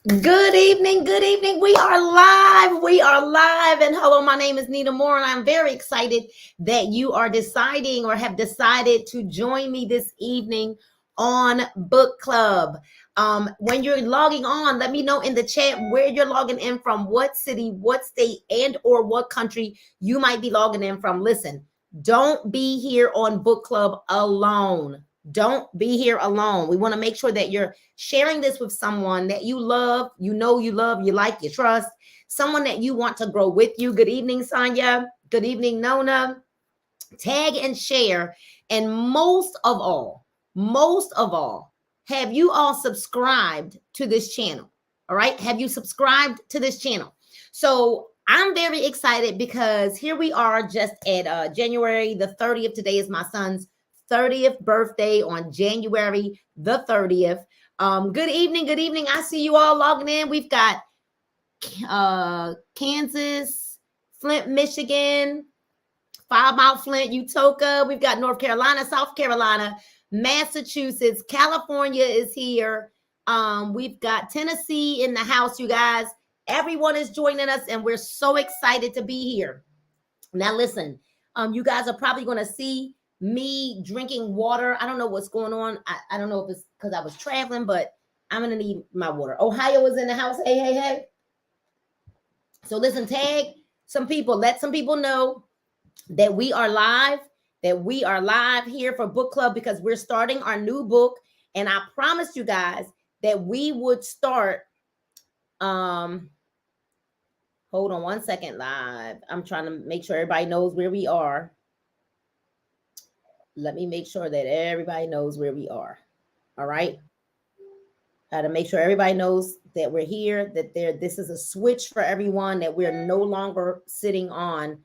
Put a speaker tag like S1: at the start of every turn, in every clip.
S1: Good evening, good evening. We are live. We are live. And hello, my name is Nina Moore, and I'm very excited that you are deciding or have decided to join me this evening on Book Club. When you're logging on, let me know in the chat where you're logging in from, what city, what state, and or what country you might be logging in from. Listen, don't be here on Book Club alone. Don't be here alone. We want to make sure that you're sharing this with someone that you love, you love, you like, you trust, someone that you want to grow with you. Good evening, Sonia. Good evening, Nona. Tag and share. And most of all, have you all subscribed to this channel? All right. Have you subscribed to this channel? So I'm very excited because here we are just at January the 30th. Today is my son's 30th birthday on January the 30th. Good evening. Good evening. I see you all logging in. We've got Kansas, Flint, Michigan, 5 Mile Flint, Utoka. We've got North Carolina, South Carolina, Massachusetts, California is here. We've got Tennessee in the house, you guys. Everyone is joining us, and we're so excited to be here. Now, listen, you guys are probably going to see me drinking water. I don't know what's going on. I don't know if it's because I was traveling, but I'm going to need my water. Ohio is in the house. Hey, hey, hey. So listen, tag some people. Let some people know that we are live, here for Book Club because we're starting our new book. And I promised you guys that we would start. Hold on one second, live. I'm trying to make sure everybody knows where we are. Let me make sure that everybody knows where we are. All right. To make sure everybody knows that we're here, that this is a switch for everyone, that we're no longer sitting on.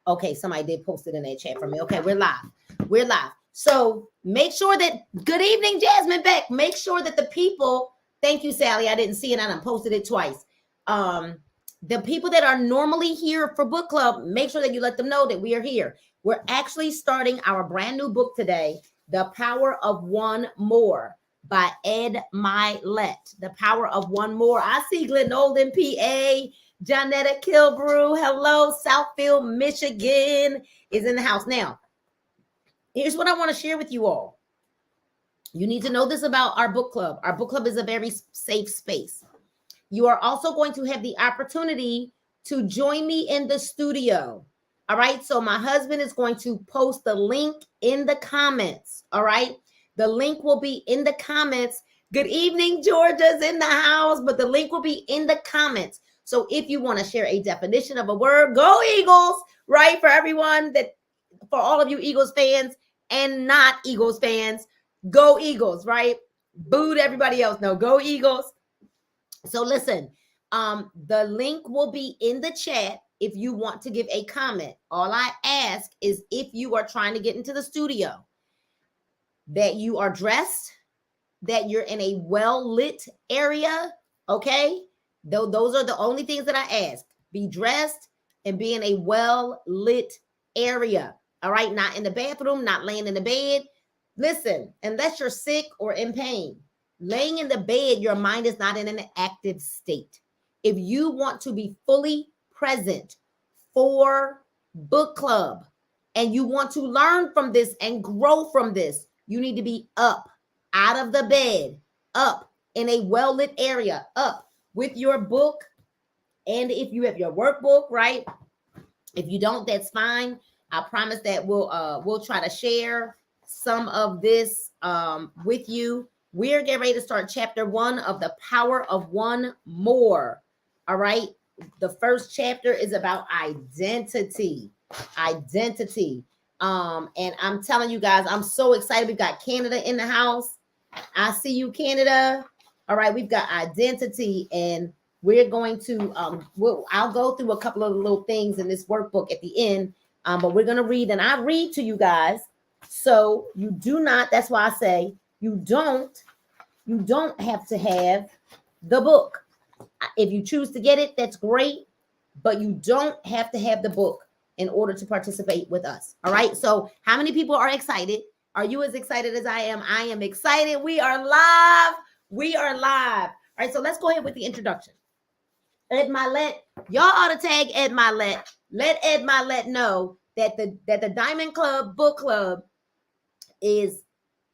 S1: Okay, somebody did post it in that chat for me. Okay, we're live. We're live. So make sure that, good evening, Jasmine Beck. Make sure that the people, thank you, Sally. I didn't see it and I posted it twice. The people that are normally here for Book Club, make sure that you let them know that we are here. We're actually starting our brand new book today, The Power of One More by Ed Milet. The Power of One More. I see Glen Olden, PA. Jonetta Kilbrew, hello. Southfield, Michigan is in the house. Now, here's what I want to share with you all. You need to know this about our book club. Our book club is a very safe space. You are also going to have the opportunity to join me in the studio. All right. So my husband is going to post the link in the comments. All right. The link will be in the comments. Good evening, Georgia's in the house, but the link will be in the comments. So if you want to share a definition of a word, go Eagles, right? For everyone for all of you Eagles fans and not Eagles fans, go Eagles, right? Booed everybody else. No, go Eagles. So listen, the link will be in the chat if you want to give a comment. All I ask is if you are trying to get into the studio, that you are dressed, that you're in a well-lit area, okay? Those are the only things that I ask. Be dressed and be in a well-lit area, all right? Not in the bathroom, not laying in the bed. Listen, unless you're sick or in pain, laying in the bed, your mind is not in an active state. If you want to be fully present for Book Club and you want to learn from this and grow from this, you need to be up, out of the bed, up in a well-lit area, up with your book. And if you have your workbook, right? If you don't, that's fine. I promise that we'll try to share some of this with you. We're getting ready to start chapter 1 of The Power of One More. All right. The first chapter is about identity. Identity. And I'm telling you guys, I'm so excited. We've got Canada in the house. I see you, Canada. All right, we've got identity, and we're going to I'll go through a couple of little things in this workbook at the end, but we're going to read, and I read to you guys, so you do not, that's why I say you don't have to have the book. If you choose to get it, that's great, but you don't have to have the book in order to participate with us. All right, so how many people are excited? Are you as excited as I am? I am excited. We are live. We are live. All right, so let's go ahead with the introduction. Ed Milet, y'all ought to tag Ed Milet. Let Ed Milet know that the Diamond Club Book Club is,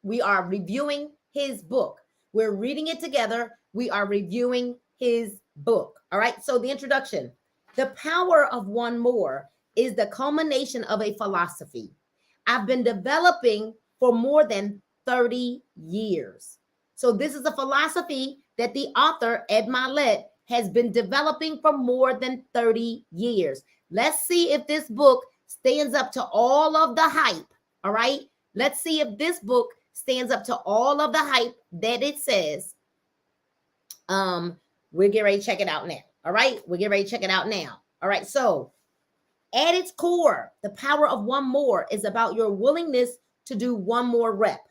S1: we are reviewing his book. We're reading it together. We are reviewing his book. All right. So the introduction, the power of one more is the culmination of a philosophy I've been developing for more than 30 years. So this is a philosophy that the author, Ed Milet, has been developing for more than 30 years. Let's see if this book stands up to all of the hype. All right. Let's see if this book stands up to all of the hype that it says. We'll get ready to check it out now. All right. We'll get ready to check it out now. All right. So at its core, the power of one more is about your willingness to do one more rep,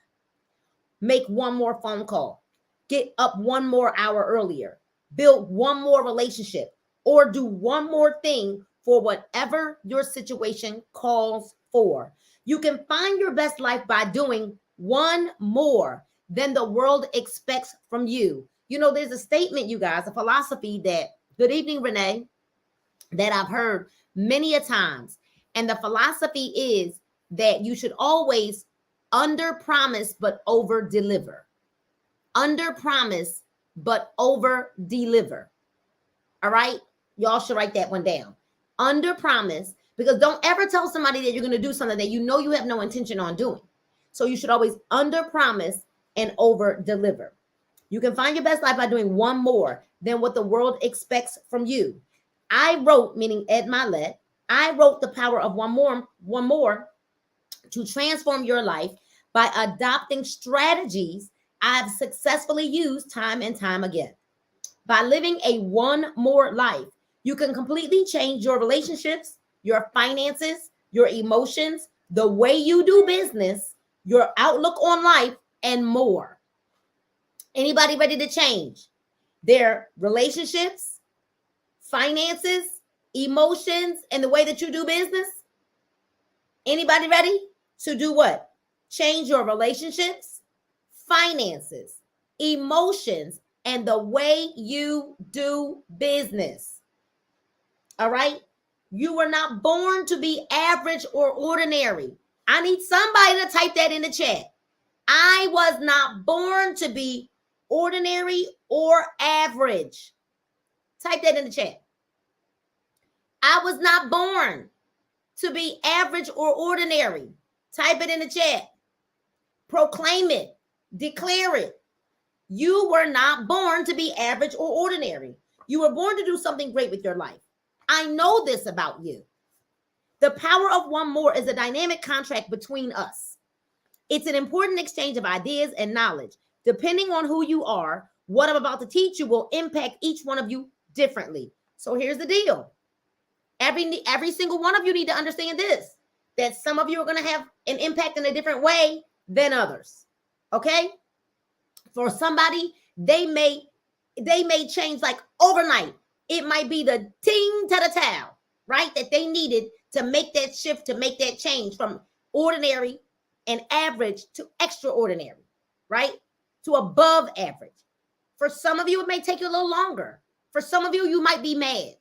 S1: make one more phone call, get up one more hour earlier, build one more relationship, or do one more thing for whatever your situation calls for. You can find your best life by doing one more than the world expects from you. You know, there's a statement, you guys, a philosophy that, good evening, Renee, that I've heard many a times. And the philosophy is that you should always under promise, but over deliver. Under promise, but over deliver. All right. Y'all should write that one down. Under promise, because don't ever tell somebody that you're going to do something that you know you have no intention on doing. So you should always under promise and over deliver. You can find your best life by doing one more than what the world expects from you. I wrote, meaning Ed Milet, I wrote The Power of One More to transform your life by adopting strategies I've successfully used time and time again. By living a one more life, you can completely change your relationships, your finances, your emotions, the way you do business, your outlook on life, and more. Anybody ready to change their relationships, finances, emotions, and the way that you do business? Anybody ready to do what? Change your relationships, finances, emotions, and the way you do business. All right? You were not born to be average or ordinary. I need somebody to type that in the chat. I was not born to be ordinary or average. Type that in the chat. I was not born to be average or ordinary. Type it in the chat. Proclaim it. Declare it. You were not born to be average or ordinary. You were born to do something great with your life. I know this about you. The power of one more is a dynamic contract between us. It's an important exchange of ideas and knowledge. Depending on who you are, what I'm about to teach you will impact each one of you differently. So here's the deal. Every single one of you need to understand this, that some of you are going to have an impact in a different way than others. Okay? For somebody, they may change like overnight. It might be the ting to the towel, right? That they needed to make that shift, to make that change from ordinary and average to extraordinary, right? To above average. For some of you, it may take you a little longer. For some of you, you might be mad.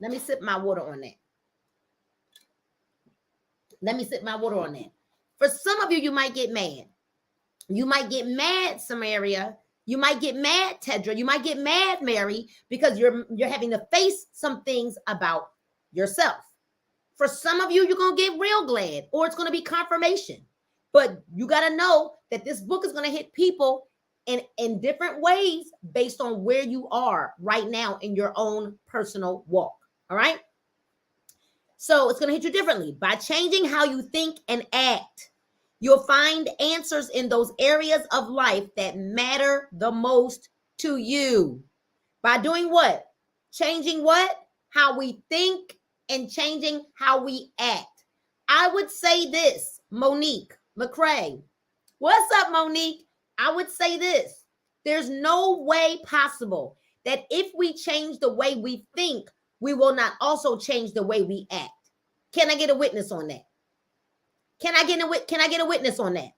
S1: Let me sip my water on that. Let me sip my water on that. For some of you, you might get mad. You might get mad, Samaria. You might get mad, Tedra. You might get mad, Mary, because you're having to face some things about yourself. For some of you, you're going to get real glad, or it's going to be confirmation. But you got to know that this book is going to hit people in different ways based on where you are right now in your own personal walk. All right? So it's going to hit you differently. By changing how you think and act, you'll find answers in those areas of life that matter the most to you. By doing what? Changing what? How we think and changing how we act. I would say this, Monique McCrae. What's up, Monique? I would say this. There's no way possible that if we change the way we think, we will not also change the way we act. Can I get a witness on that? Can I get a witness on that?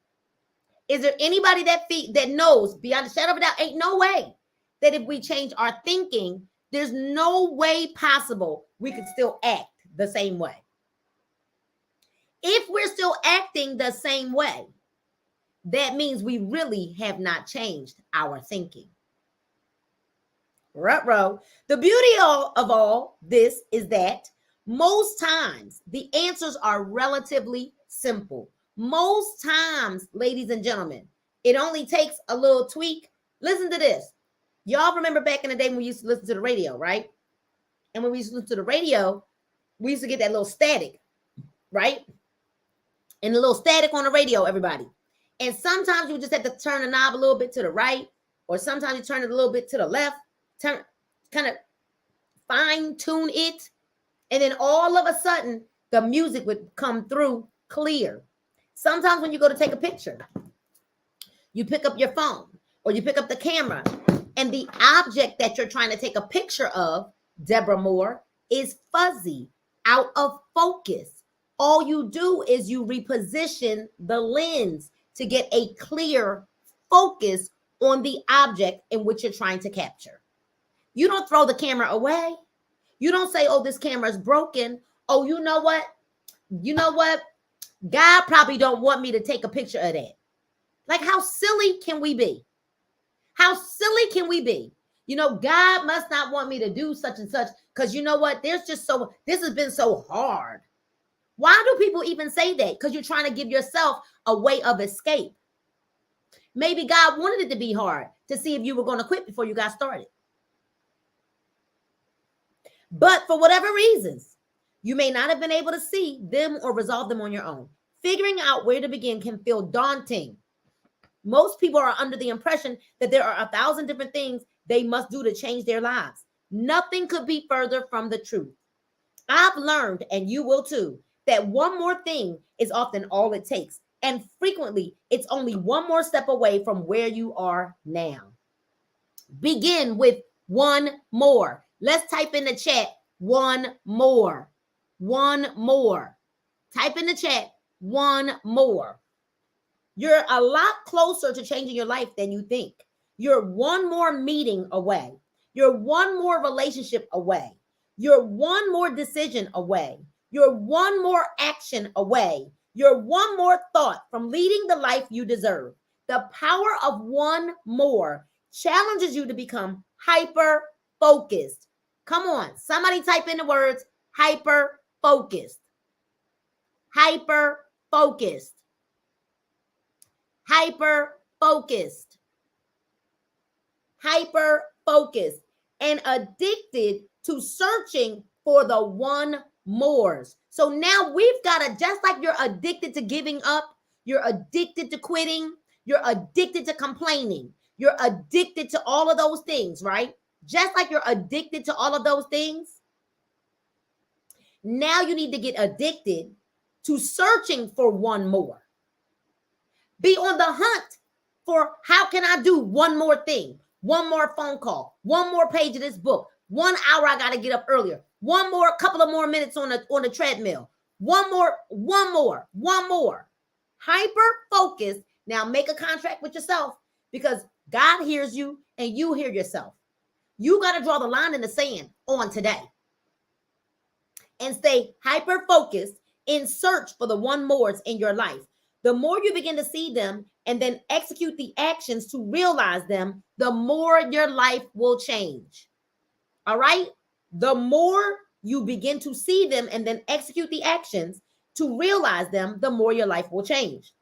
S1: Is there anybody that knows beyond a shadow of a doubt? Ain't no way that if we change our thinking, there's no way possible we could still act the same way. If we're still acting the same way, that means we really have not changed our thinking. Ruh-roh. The beauty of all this is that most times the answers are relatively simple. Most times, ladies and gentlemen, it only takes a little tweak. Listen to this. Y'all remember back in the day when we used to listen to the radio, right? And when we used to listen to the radio, we used to get that little static, right? And a little static on the radio, everybody. And sometimes you just have to turn the knob a little bit to the right, or sometimes you turn it a little bit to the left, kind of fine tune it. And then all of a sudden, the music would come through clear. Sometimes when you go to take a picture, you pick up your phone or you pick up the camera, and the object that you're trying to take a picture of, Deborah Moore, is fuzzy, out of focus. All you do is you reposition the lens to get a clear focus on the object in which you're trying to capture. You don't throw the camera away. You don't say, oh, this camera is broken. Oh, you know what? You know what? God probably don't want me to take a picture of that. Like, how silly can we be? How silly can we be? You know, God must not want me to do such and such because you know what? This has been so hard. Why do people even say that? Because you're trying to give yourself a way of escape. Maybe God wanted it to be hard to see if you were going to quit before you got started. But for whatever reasons, you may not have been able to see them or resolve them on your own. Figuring out where to begin can feel daunting. Most people are under the impression that there are 1,000 different things they must do to change their lives. Nothing could be further from the truth. I've learned, and you will too, that one more thing is often all it takes. And frequently, it's only one more step away from where you are now. Begin with one more. Let's type in the chat, one more. One more. Type in the chat, one more. You're a lot closer to changing your life than you think. You're one more meeting away. You're one more relationship away. You're one more decision away. You're one more action away. You're one more thought from leading the life you deserve. The power of one more challenges you to become hyper focused. Come on, somebody type in the words hyper focused. Hyper focused. Hyper focused. Hyper focused and addicted to searching for the one mores. So now we've got to, just like you're addicted to giving up, you're addicted to quitting, you're addicted to complaining, you're addicted to all of those things, right? Just like you're addicted to all of those things, now you need to get addicted to searching for one more. Be on the hunt for how can I do one more thing, one more phone call, one more page of this book, 1 hour I got to get up earlier, one more, couple of more minutes on the treadmill, one more. Hyper focused. Now make a contract with yourself because God hears you and you hear yourself. You got to draw the line in the sand on today and stay hyper focused in search for the one mores in your life. The more you begin to see them and then execute the actions to realize them, the more your life will change. All right? The more you begin to see them and then execute the actions to realize them, the more your life will change.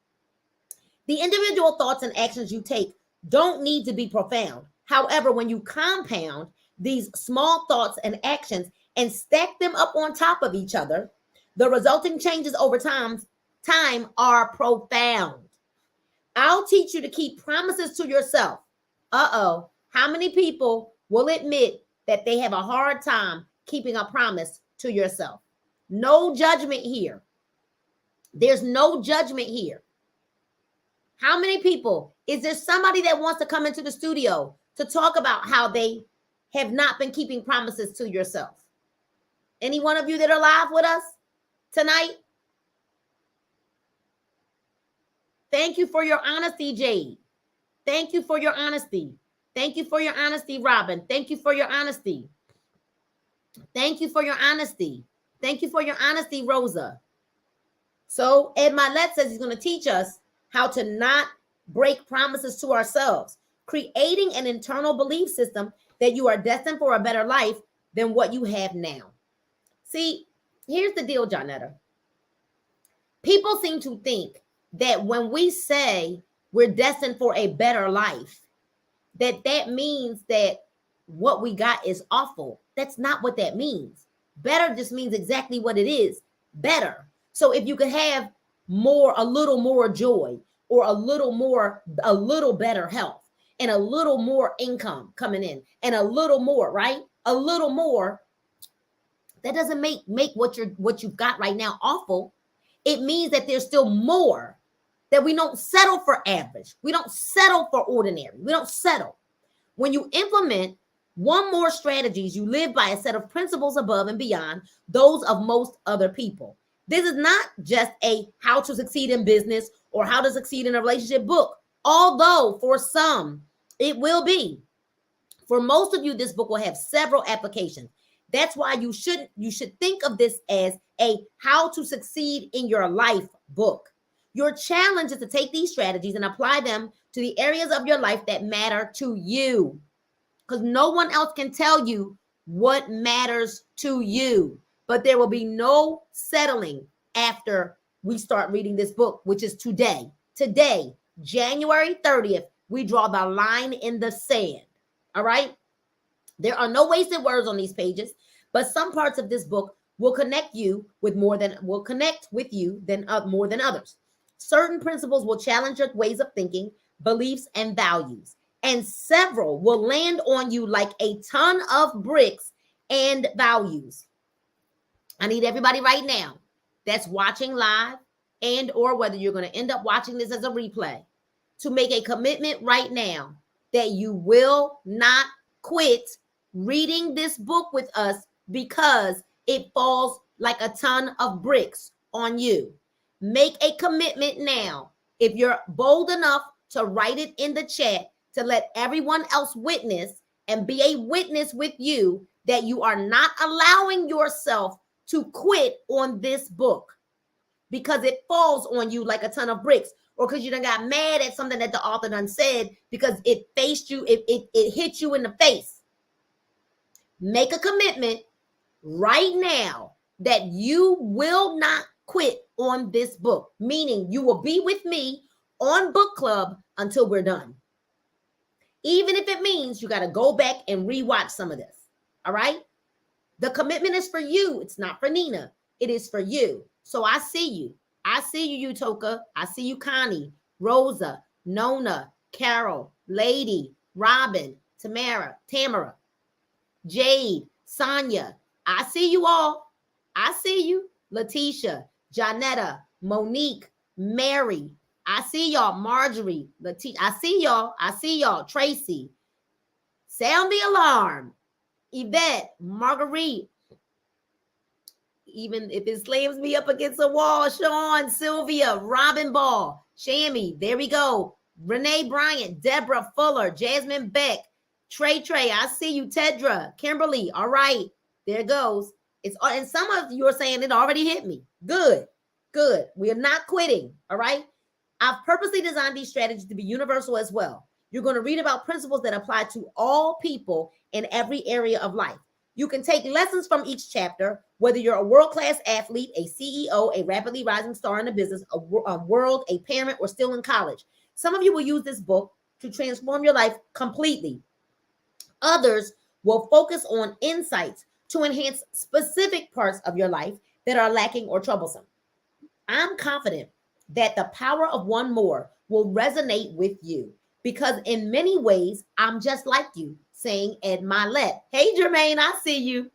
S1: The individual thoughts and actions you take don't need to be profound. However, when you compound these small thoughts and actions and stack them up on top of each other, the resulting changes over time are profound. I'll teach you to keep promises to yourself. How many people will admit that they have a hard time keeping a promise to yourself? No judgment here. There's no judgment here. How many people? Is there somebody that wants to come into the studio to talk about how they have not been keeping promises to yourself? Any one of you that are live with us tonight? Thank you for your honesty, Jade. Thank you for your honesty. Thank you for your honesty, Robin. Thank you for your honesty. Thank you for your honesty. Thank you for your honesty, Rosa. So Ed Milet says he's going to teach us how to not break promises to ourselves, creating an internal belief system that you are destined for a better life than what you have now. See, here's the deal, Jonetta. People seem to think that when we say we're destined for a better life, that means that what we got is awful. That's not what that means. Better just means exactly what it is, better. So if you could have a little more joy, or a little better health, and a little more income coming in, and a little more, right? A little more, that doesn't make what you've got right now awful. It means that there's still more, that we don't settle for average. We don't settle for ordinary. We don't settle. When you implement one more strategies, you live by a set of principles above and beyond those of most other people. This is not just a how to succeed in business or how to succeed in a relationship book, although for some it will be. For most of you, this book will have several applications. That's why you should think of this as a how to succeed in your life book. Your challenge is to take these strategies and apply them to the areas of your life that matter to you, because no one else can tell you what matters to you. But there will be no settling after we start reading this book, which is today. Today, January 30th, we draw the line in the sand. All right? There are no wasted words on these pages, but some parts of this book will connect with more than others. Certain principles will challenge your ways of thinking, beliefs, and values, and several will land on you like a ton of bricks and values. I need everybody right now that's watching live, and or whether you're going to end up watching this as a replay, to make a commitment right now that you will not quit reading this book with us because it falls like a ton of bricks on you. Make a commitment now. If you're bold enough to write it in the chat, to let everyone else witness and be a witness with you that you are not allowing yourself to quit on this book because it falls on you like a ton of bricks, or because you done got mad at something that the author done said because it faced you, it hit you in the face. Make a commitment right now that you will not quit on this book, meaning you will be with me on book club until we're done. Even if it means you got to go back and rewatch some of this. All right? The commitment is for you. It's not for Nina. It is for you. So I see you. I see you, Utoka. I see you, Connie, Rosa, Nona, Carol, Lady, Robin, Tamara, Jade, Sonia. I see you all. I see you. Letitia, Janetta, Monique, Mary. I see y'all. Marjorie, Letitia. I see y'all. I see y'all. Tracy. Sound the alarm. Yvette, Marguerite. Even if it slams me up against a wall, Sean, Sylvia, Robin Ball, Shammy, there we go. Renee Bryant, Deborah Fuller, Jasmine Beck, Trey, I see you, Tedra, Kimberly. All right, there it goes. And some of you are saying it already hit me. Good. We are not quitting. All right. I've purposely designed these strategies to be universal as well. You're going to read about principles that apply to all people in every area of life. You can take lessons from each chapter, whether you're a world-class athlete, a CEO, a rapidly rising star in the business, a parent, or still in college. Some of you will use this book to transform your life completely. Others will focus on insights to enhance specific parts of your life that are lacking or troublesome. I'm confident that the power of one more will resonate with you because in many ways, I'm just like you, saying Ed Milet. Hey, Jermaine, I see you.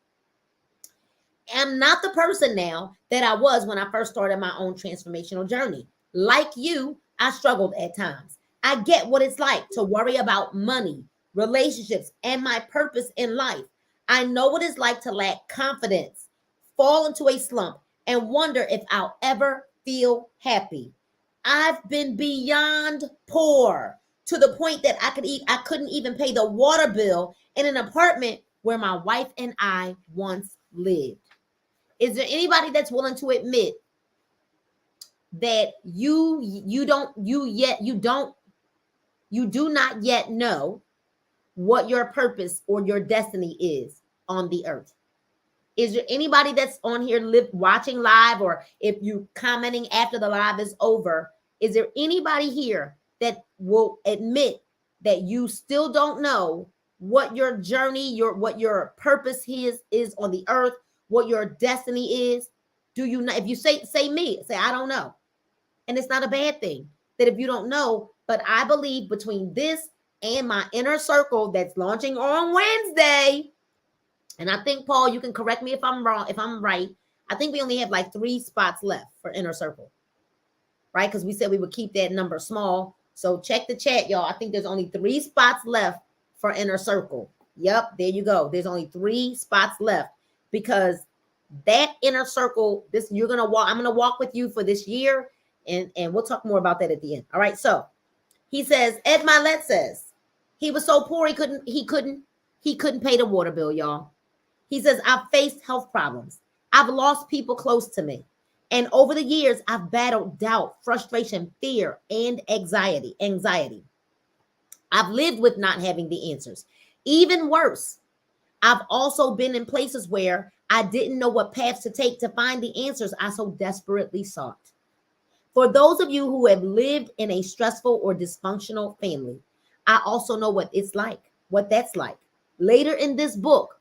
S1: I'm not the person now that I was when I first started my own transformational journey. Like you, I struggled at times. I get what it's like to worry about money, relationships, and my purpose in life. I know what it's like to lack confidence, fall into a slump, and wonder if I'll ever feel happy. I've been beyond poor to the point that I couldn't even pay the water bill in an apartment where my wife and I once lived. Is there anybody that's willing to admit that you do not yet know what your purpose or your destiny is on the earth? Is there anybody that's on here watching live, or if you commenting after the live is over, is there anybody here that will admit that you still don't know what your journey, what your purpose is on the earth, what your destiny is? Do you know? If you say me, say I don't know. And it's not a bad thing that if you don't know, but I believe between this and my inner circle that's launching on Wednesday, and I think, Paul, you can correct me if I'm wrong, if I'm right. I think we only have like 3 spots left for inner circle, right? Because we said we would keep that number small. So check the chat, y'all. I think there's only 3 spots left for inner circle. Yep, there you go. There's only 3 spots left because that inner circle, I'm gonna walk with you for this year, and we'll talk more about that at the end. All right. So he says, Ed Milet says he was so poor he couldn't pay the water bill, y'all. He says, I've faced health problems. I've lost people close to me. And over the years, I've battled doubt, frustration, fear, and anxiety. I've lived with not having the answers. Even worse, I've also been in places where I didn't know what paths to take to find the answers I so desperately sought. For those of you who have lived in a stressful or dysfunctional family, I also know what that's like. Later in this book,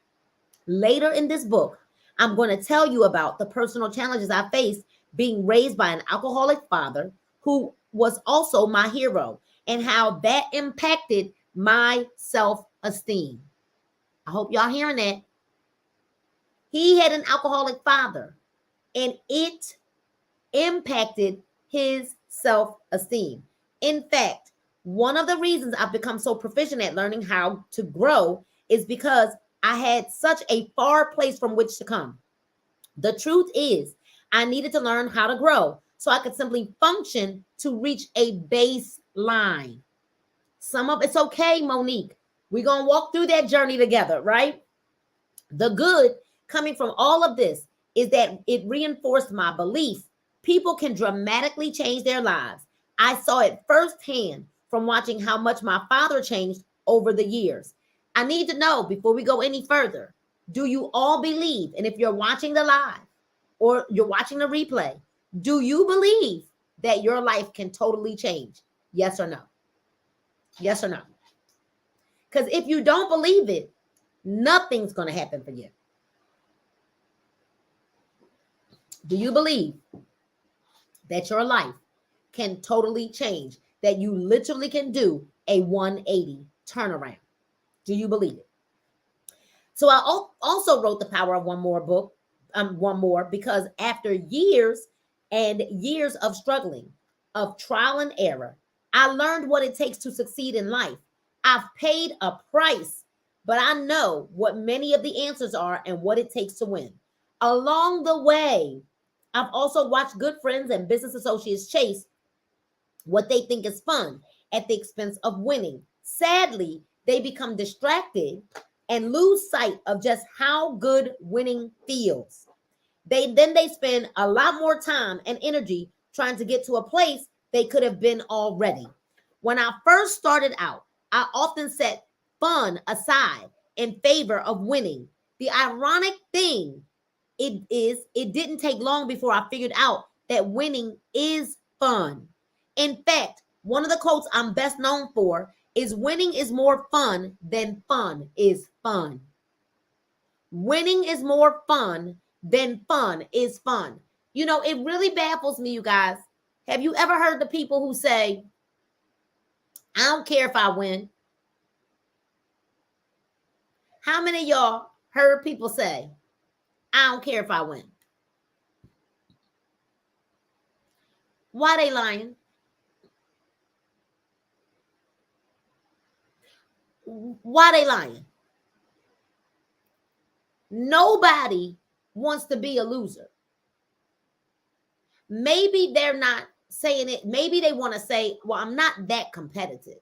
S1: I'm going to tell you about the personal challenges I faced being raised by an alcoholic father who was also my hero, and how that impacted my self-esteem. I hope y'all hearing that. He had an alcoholic father, and it impacted his self-esteem. In fact, one of the reasons I've become so proficient at learning how to grow is because I had such a far place from which to come. The truth is, I needed to learn how to grow so I could simply function to reach a baseline. Some of it's okay, Monique. We're going to walk through that journey together, right? The good coming from all of this is that it reinforced my belief people can dramatically change their lives. I saw it firsthand from watching how much my father changed over the years. I need to know before we go any further, do you all believe? And if you're watching the live or you're watching the replay, do you believe that your life can totally change? Yes or no? Yes or no? Because if you don't believe it, nothing's going to happen for you. Do you believe that your life can totally change? That you literally can do a 180 turnaround? Do you believe it? So I also wrote The Power of One More because after years and years of struggling, of trial and error, I learned what it takes to succeed in life. I've paid a price, but I know what many of the answers are and what it takes to win. Along the way, I've also watched good friends and business associates chase what they think is fun at the expense of winning. Sadly, they become distracted and lose sight of just how good winning feels. They spend a lot more time and energy trying to get to a place they could have been already. When I first started out, I often set fun aside in favor of winning. The ironic thing it didn't take long before I figured out that winning is fun. In fact, one of the quotes I'm best known for is winning is more fun than fun is fun. Winning is more fun than fun is fun. You know, it really baffles me, you guys. Have you ever heard the people who say, I don't care if I win? How many of y'all heard people say, I don't care if I win? Why they lying? Why they lying? Nobody wants to be a loser. Maybe they're not saying it. Maybe they want to say, well, I'm not that competitive.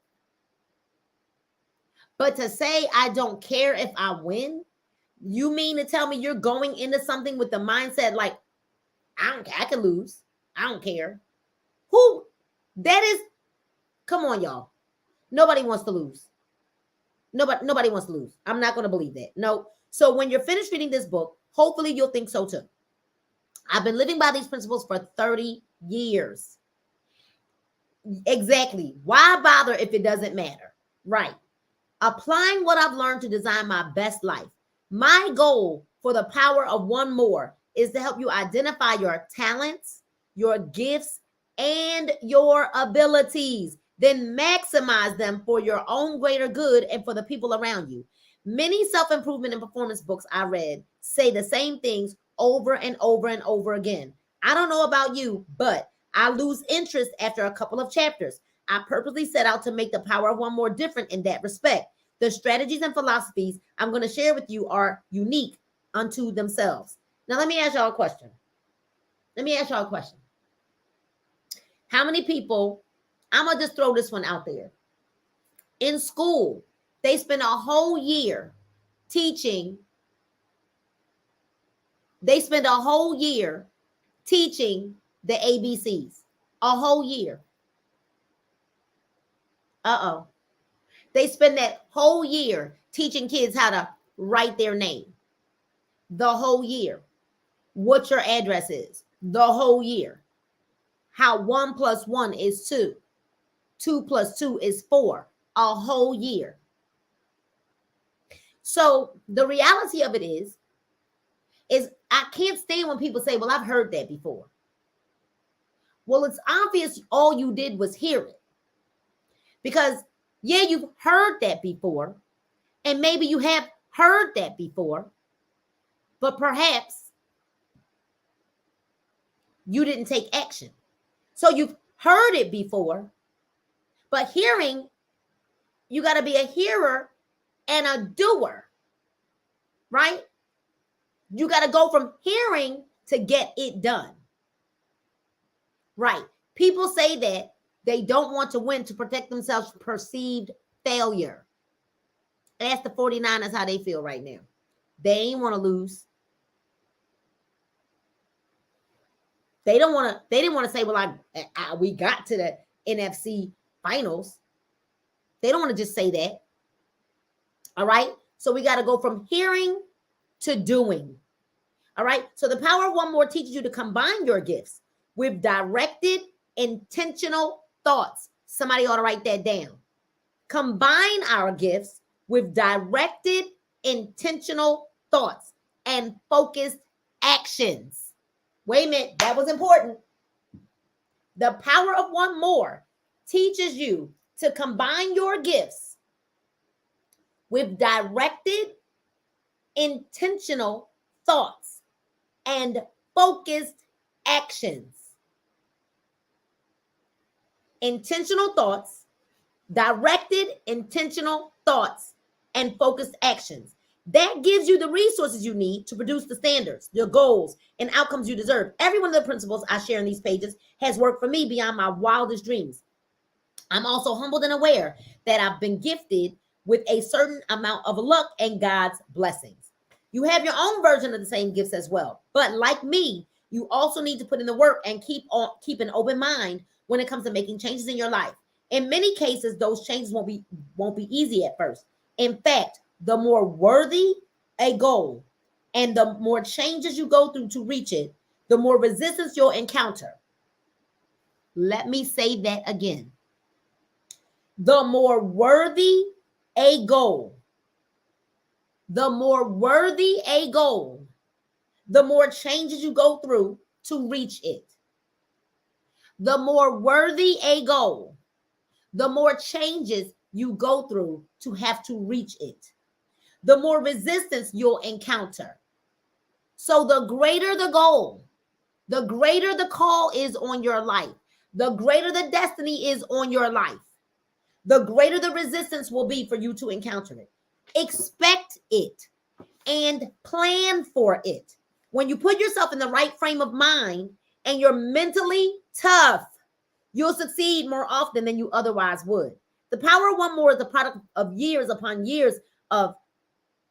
S1: But to say I don't care if I win, you mean to tell me you're going into something with the mindset like, I don't care, I can lose. I don't care. Who that is, come on, y'all. Nobody wants to lose. Nobody wants to lose. I'm not going to believe that. No. So when you're finished reading this book, hopefully you'll think so too. I've been living by these principles for 30 years. Exactly. Why bother if it doesn't matter? Right. Applying what I've learned to design my best life. My goal for the power of one more is to help you identify your talents, your gifts, and your abilities. Then maximize them for your own greater good and for the people around you. Many self-improvement and performance books I read say the same things over and over and over again. I don't know about you, but I lose interest after a couple of chapters. I purposely set out to make the power of one more different in that respect. The strategies and philosophies I'm going to share with you are unique unto themselves. Now, let me ask y'all a question. How many people, I'm going to just throw this one out there. In school, they spend a whole year teaching. They spend a whole year teaching the ABCs. A whole year. They spend that whole year teaching kids how to write their name. The whole year. What your address is. The whole year. How 1 + 1 is 2. 2 + 2 is 4. A whole year. So the reality of it is I can't stand when people say, well, I've heard that before. Well, it's obvious all you did was hear it. Because, yeah, you've heard that before. And maybe you have heard that before. But perhaps you didn't take action. So you've heard it before. But hearing, you got to be a hearer and a doer. Right? You got to go from hearing to get it done. Right. People say that they don't want to win to protect themselves from perceived failure. Ask the 49ers how they feel right now. They ain't want to lose. They didn't want to say, well, we got to the NFC finals. They don't want to just say that. All right. So we got to go from hearing to doing. All right. So the power of one more teaches you to combine your gifts with directed, intentional thoughts. Somebody ought to write that down. Combine our gifts with directed, intentional thoughts and focused actions. Wait a minute. That was important. The power of one more teaches you to combine your gifts with directed, intentional thoughts and focused actions. Intentional thoughts, directed, intentional thoughts, and focused actions. That gives you the resources you need to produce the standards, your goals, and outcomes you deserve. Every one of the principles I share in these pages has worked for me beyond my wildest dreams. I'm also humbled and aware that I've been gifted with a certain amount of luck and God's blessings. You have your own version of the same gifts as well. But like me, you also need to put in the work and keep an open mind when it comes to making changes in your life. In many cases, those changes won't be easy at first. In fact, the more worthy a goal and the more changes you go through to reach it, the more resistance you'll encounter. Let me say that again. The more worthy a goal, the more worthy a goal, the more changes you go through to reach it. The more worthy a goal, the more changes you go through to have to reach it. The more resistance you'll encounter. So the greater the goal, the greater the call is on your life, the greater the destiny is on your life, the greater the resistance will be for you to encounter it. Expect it and plan for it. When you put yourself in the right frame of mind and you're mentally tough, you'll succeed more often than you otherwise would. The power of one more is the product of years upon years of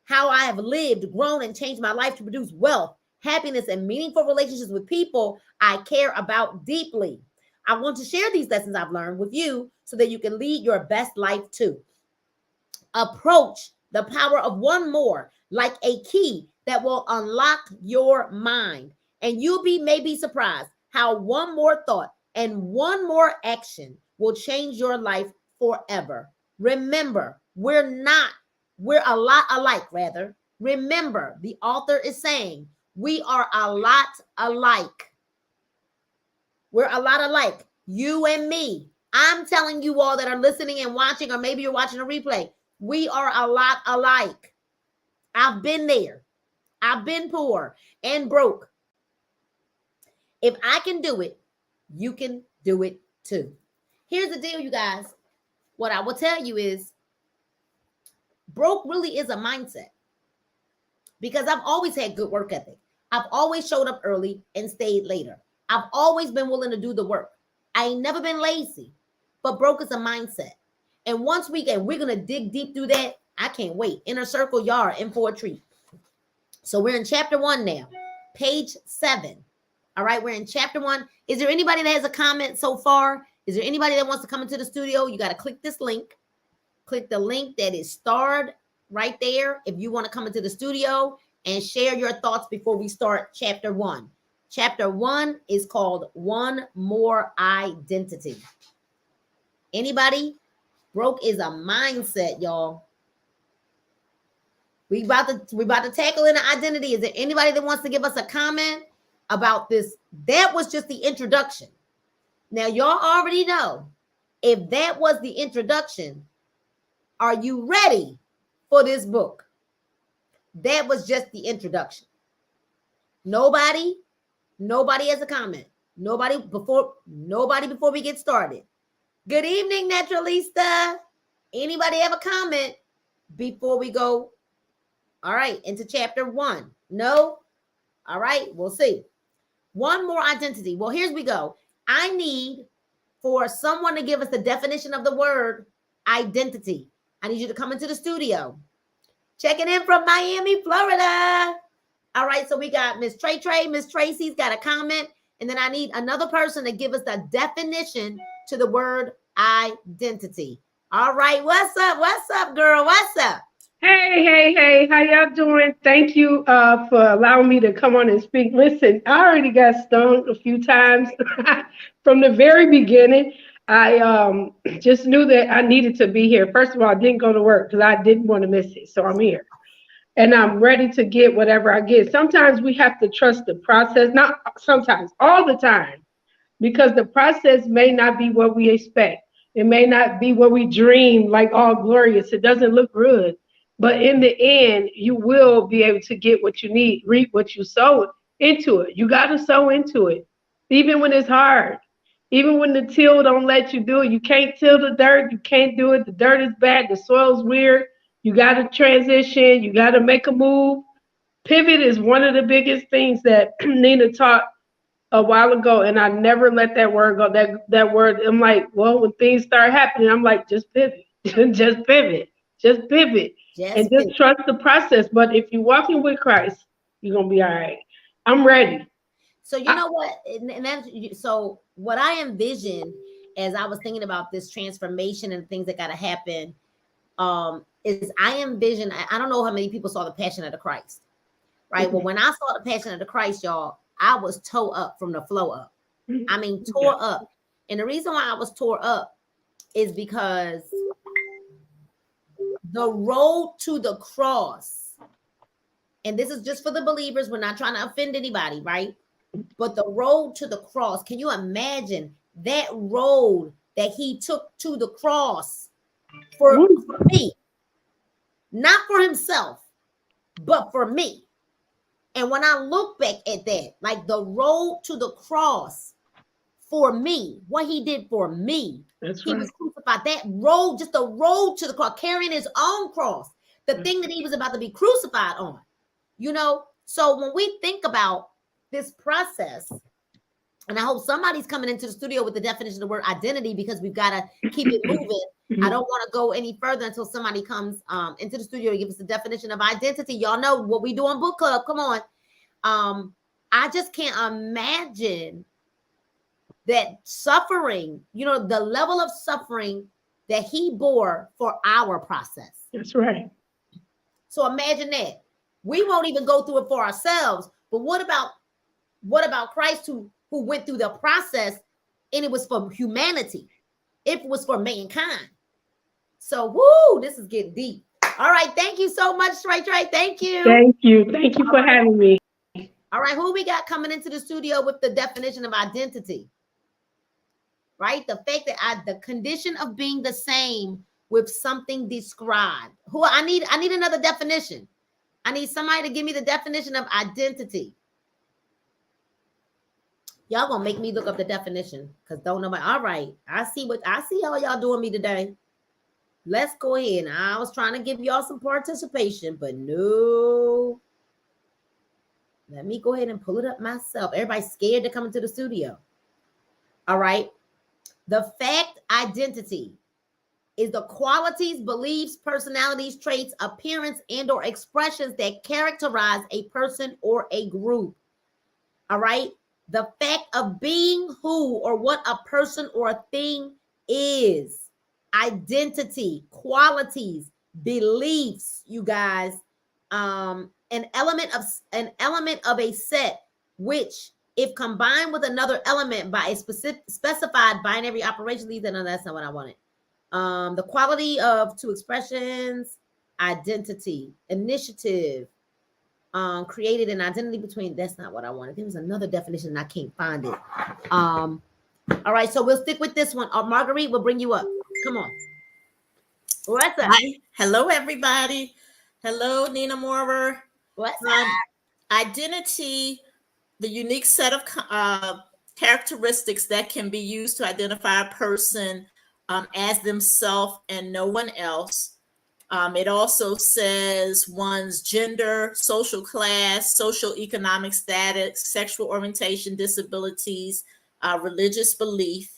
S1: how I have lived, grown, and changed my life to produce wealth, happiness, and meaningful relationships with people I care about deeply. I want to share these lessons I've learned with you so that you can lead your best life too. Approach the power of one more like a key that will unlock your mind. And you'll be maybe surprised how one more thought and one more action will change your life forever. Remember, we're a lot alike, rather. Remember, the author is saying we are a lot alike. We're a lot alike, you and me. I'm telling you all that are listening and watching, or maybe you're watching a replay, we are a lot alike. I've been there. I've been poor and broke. If I can do it, you can do it too. Here's the deal, you guys. What I will tell you is broke really is a mindset, because I've always had good work ethic. I've always showed up early and stayed later. I've always been willing to do the work. I ain't never been lazy, but broke is a mindset. And once we're going to dig deep through that. I can't wait. Inner circle, y'all are in for a treat. So we're in chapter 1 now, page 7. All right, we're in chapter 1. Is there anybody that has a comment so far? Is there anybody that wants to come into the studio? You got to click this link. Click the link that is starred right there if you want to come into the studio and share your thoughts before we start chapter 1. Chapter 1 is called One More Identity. Anybody? Broke is a mindset, y'all. We about to tackle in the identity. Is there anybody that wants to give us a comment about this? That was just the introduction. Now, y'all already know, if that was the introduction, are you ready for this book? That was just the introduction. Nobody has a comment. Nobody before we get started. Good evening, Naturalista. Anybody have a comment before we go? All right, into chapter 1. No? All right, we'll see. One more identity. Well, here's we go. I need for someone to give us the definition of the word identity. I need you to come into the studio. Checking in from Miami, Florida. All right, so we got Miss Trey. Miss Tracy's got a comment. And then I need another person to give us the definition to the word identity. All right, what's up? What's up, girl? What's up?
S2: Hey, how y'all doing? Thank you for allowing me to come on and speak. Listen, I already got stung a few times from the very beginning. I just knew that I needed to be here. First of all, I didn't go to work because I didn't want to miss it. So I'm here. And I'm ready to get whatever I get. Sometimes we have to trust the process. Not sometimes, all the time. Because the process may not be what we expect. It may not be what we dream, like all glorious. It doesn't look good. But in the end, you will be able to get what you need, reap what you sow into it. You got to sow into it, even when it's hard. Even when the till don't let you do it. You can't till the dirt. You can't do it. The dirt is bad. The soil's weird. You got to transition. You got to make a move. Pivot is one of the biggest things that Nina taught a while ago, and I never let that word go. That word, I'm like, well, when things start happening, I'm like, just pivot, just pivot, and just trust the process. But if you're walking with Christ, you're gonna be all right. I'm ready.
S1: So you know what? And that's, so what I envisioned as I was thinking about this transformation and things that got to happen, is I envision. I don't know how many people saw the Passion of the Christ, right? Well, when I saw the Passion of the Christ, y'all, I was tore up from the flow up. I mean, tore up. And the reason why I was tore up is because the road to the cross, and this is just for the believers, we're not trying to offend anybody, right? But the road to the cross, can you imagine that road that he took to the cross for me? Not for himself, but for me. And when I look back at that, like the road to the cross for me, what he did for me, he was crucified. That road, just the road to the cross, carrying his own cross, the thing that he was about to be crucified on, you know? So when we think about this process, and I hope somebody's coming into the studio with the definition of the word identity, because we've got to keep it moving. I don't want to go any further until somebody comes into the studio to give us the definition of identity. Y'all know what we do on book club. Come on. I just can't imagine that suffering, the level of suffering that he bore for our process.
S2: That's right.
S1: So imagine that. We won't even go through it for ourselves. But what about Christ who went through the process, and it was for humanity? It was for mankind. So, woo, this is getting deep. All right. Thank you so much, Trey. Thank you.
S2: Thank you. Thank you for having me.
S1: All right. Who we got coming into the studio with the definition of identity? Right? The fact that the condition of being the same with something described. Who I need another definition. I need somebody to give me the definition of identity. Y'all gonna make me look up the definition because don't nobody. All right. I see how y'all doing me today. Let's go ahead. I was trying to give y'all some participation, but no. Let me go ahead and pull it up myself. Everybody's scared to come into the studio. All right. The fact identity is the qualities, beliefs, personalities, traits, appearance, and or expressions that characterize a person or a group. All right. The fact of being who or what a person or a thing is. Identity, qualities, beliefs, you guys. An element of a set, which, if combined with another element by a specified binary operation, leads to no, that's not what I wanted. The quality of two expressions, identity, initiative, created an identity between. That's not what I wanted. There was another definition and I can't find it. All right, so we'll stick with this one. Marguerite will bring you up. Come on. What's up?
S3: Hi. Hello, everybody. Hello, Nina Moorer.
S1: What's up?
S3: Identity, the unique set of characteristics that can be used to identify a person as themselves and no one else. It also says one's gender, social class, social economic status, sexual orientation, disabilities, religious belief.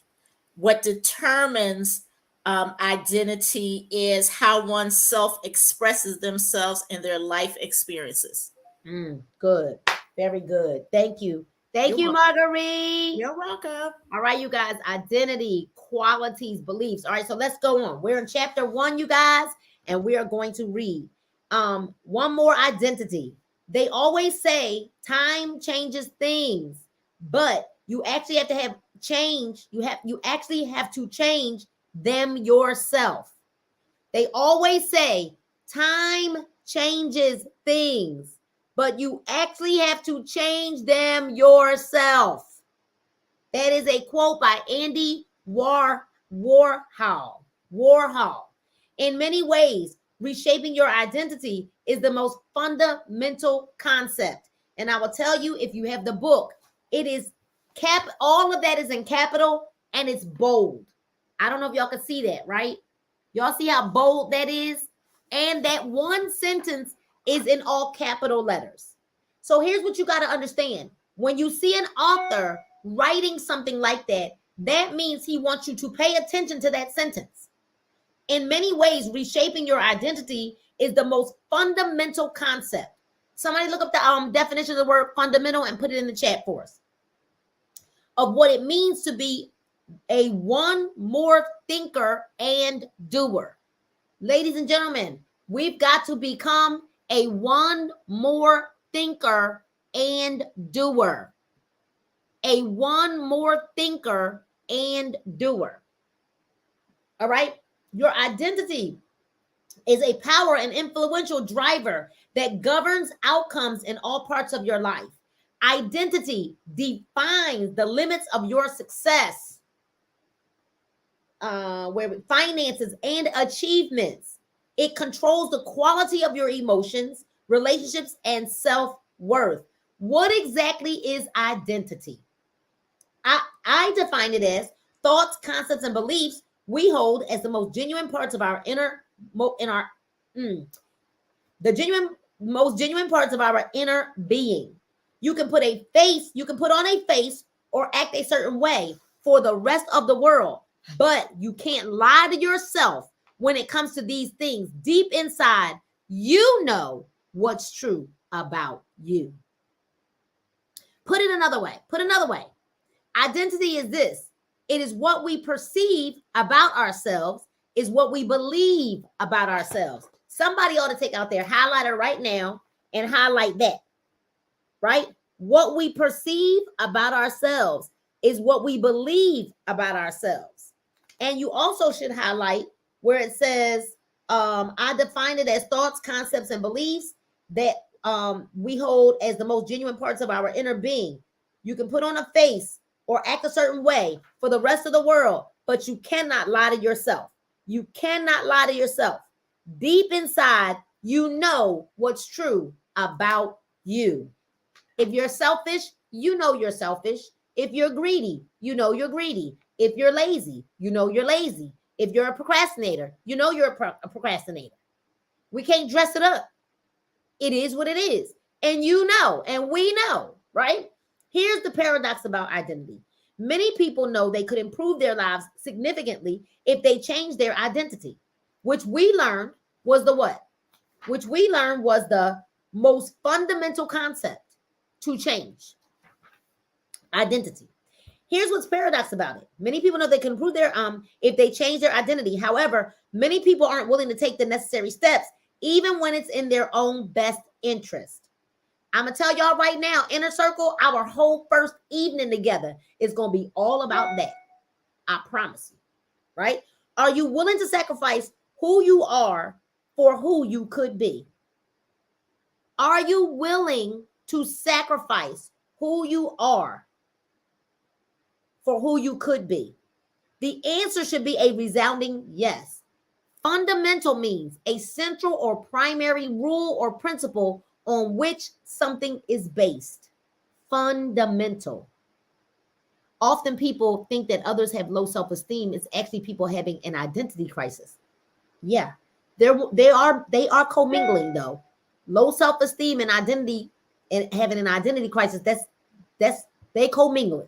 S3: What determines identity is how one self expresses themselves in their life experiences.
S1: Good. Very good. Thank you. Thank you, Marguerite.
S3: You're welcome.
S1: All right, you guys. Identity, qualities, beliefs. All right, so let's go on. We're in chapter 1, you guys, and we are going to read one more identity. They always say time changes things, but you actually have to have change. You actually have to change them yourself. They always say time changes things, but you actually have to change them yourself. That is a quote by Andy Warhol. In many ways, reshaping your identity is the most fundamental concept. And I will tell you, if you have the book, it is all of that is in capital and it's bold. I don't know if y'all can see that, right? Y'all see how bold that is? And that one sentence is in all capital letters. So here's what you got to understand. When you see an author writing something like that, that means he wants you to pay attention to that sentence. In many ways, reshaping your identity is the most fundamental concept. Somebody look up the definition of the word fundamental and put it in the chat for us. Of what it means to be a one more thinker and doer. Ladies and gentlemen, we've got to become a one more thinker and doer. A one more thinker and doer. All right? Your identity is a power and influential driver that governs outcomes in all parts of your life. Identity defines the limits of your success, where finances and achievements. It controls the quality of your emotions, relationships, and self-worth. What exactly is identity? I define it as thoughts, concepts, and beliefs we hold as the most genuine parts of our most genuine parts of our inner being. You can put on a face or act a certain way for the rest of the world, But you can't lie to yourself when it comes to these things. Deep inside, you know what's true about you. Put it another way. Identity is this. It is what we perceive about ourselves, is what we believe about ourselves. Somebody ought to take out their highlighter right now and highlight that, right? What we perceive about ourselves is what we believe about ourselves. And you also should highlight where it says, I define it as thoughts, concepts, and beliefs that we hold as the most genuine parts of our inner being. You can put on a face or act a certain way for the rest of the world, but you cannot lie to yourself. You cannot lie to yourself. Deep inside, you know what's true about you. If you're selfish, you know you're selfish. If you're greedy, you know you're greedy. If you're lazy, you know you're lazy. If you're a procrastinator, you know you're a procrastinator. We can't dress it up. It is what it is. And you know, and we know, right? Here's the paradox about identity. Many people know they could improve their lives significantly if they changed their identity, which we learned was the what? Which we learned was the most fundamental concept to change. Identity. Here's what's paradox about it. Many people know they can improve their if they change their identity. However, many people aren't willing to take the necessary steps, even when it's in their own best interest. I'm gonna tell y'all right now, Inner Circle, our whole first evening together is gonna be all about that. I promise you, right? Are you willing to sacrifice who you are for who you could be? Are you willing to sacrifice who you are for who you could be? The answer should be a resounding yes. Fundamental means a central or primary rule or principle on which something is based. Fundamental. Often people think that others have low self-esteem. It's actually people having an identity crisis. Yeah, they are commingling though. Low self-esteem and identity and having an identity crisis. That's they commingling,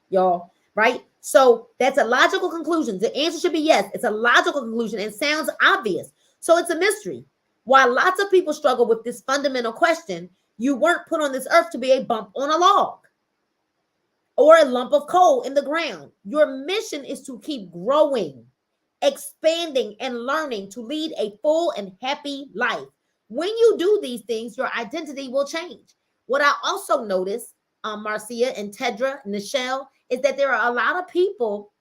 S1: y'all. Right? So that's a logical conclusion. The answer should be yes. It's a logical conclusion and sounds obvious. So it's a mystery. While lots of people struggle with this fundamental question, you weren't put on this earth to be a bump on a log or a lump of coal in the ground. Your mission is to keep growing, expanding, and learning to lead a full and happy life. When you do these things, your identity will change. What I also noticed, Marcia and Tedra, Nichelle, is that there are a lot of people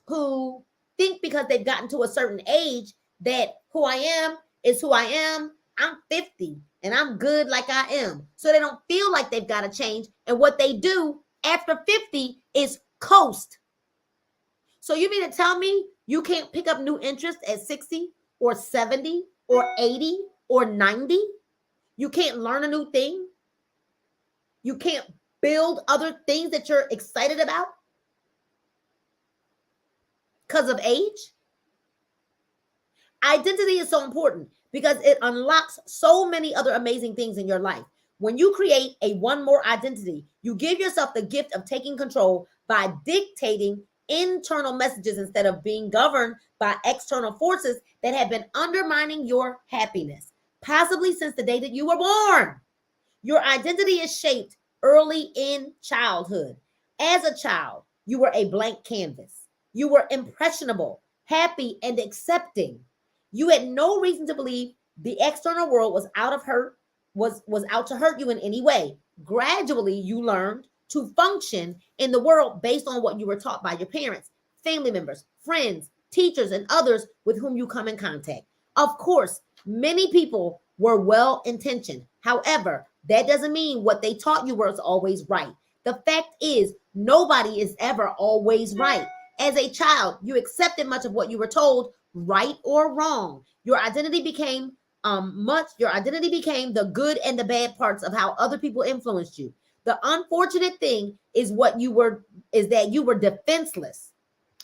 S1: who think because they've gotten to a certain age that who I am is who I am. I'm 50 and I'm good like I am. So they don't feel like they've got to change. And what they do after 50 is coast. So you mean to tell me you can't pick up new interests at 60 or 70 or 80 or 90? You can't learn a new thing? You can't build other things that you're excited about because of age? Identity is so important because it unlocks so many other amazing things in your life. When you create a one more identity, you give yourself the gift of taking control by dictating internal messages instead of being governed by external forces that have been undermining your happiness, possibly since the day that you were born. Your identity is shaped early in childhood. As a child, you were a blank canvas. You were impressionable, happy, and accepting. You had no reason to believe the external world was out to hurt you in any way. Gradually, you learned to function in the world based on what you were taught by your parents, family members, friends, teachers, and others with whom you come in contact. Of course, many people were well-intentioned. However, that doesn't mean what they taught you was always right. The fact is, nobody is ever always right. As a child, you accepted much of what you were told, right or wrong. Your identity became the good and the bad parts of how other people influenced you. The unfortunate thing is that you were defenseless.